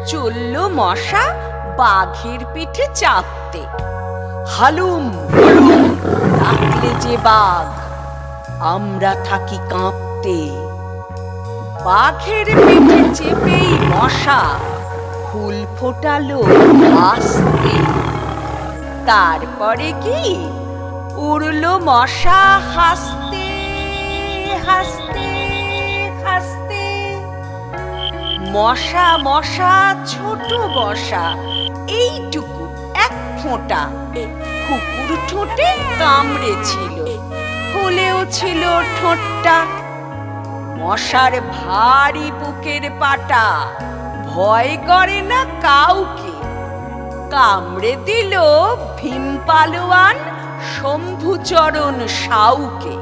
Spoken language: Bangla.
চলল মশা বাঘের পিঠে চাপতে। হালুম হুলুম ডাকলে যে বাঘ, আমরা থাকি কাঁপতে। বাঘের পিঠে চেপেই মশা ফুল ফোটালো আস্তে। তারপরে কি উড়ল মশা হাসতে হাসতে হাসতে। মশা মশা ছোট বসা এইটুকু এক ফোঁটা, কুকুর ঠোঁটে কামড়েছিল, ফুলেও ছিল ঠোঁটটা। মশার ভারী বুকের পাটা, ভয় করে না কাউকে। কামড়ে দিল ভীম পালোয়ান শম্ভুচরণ সাউকে।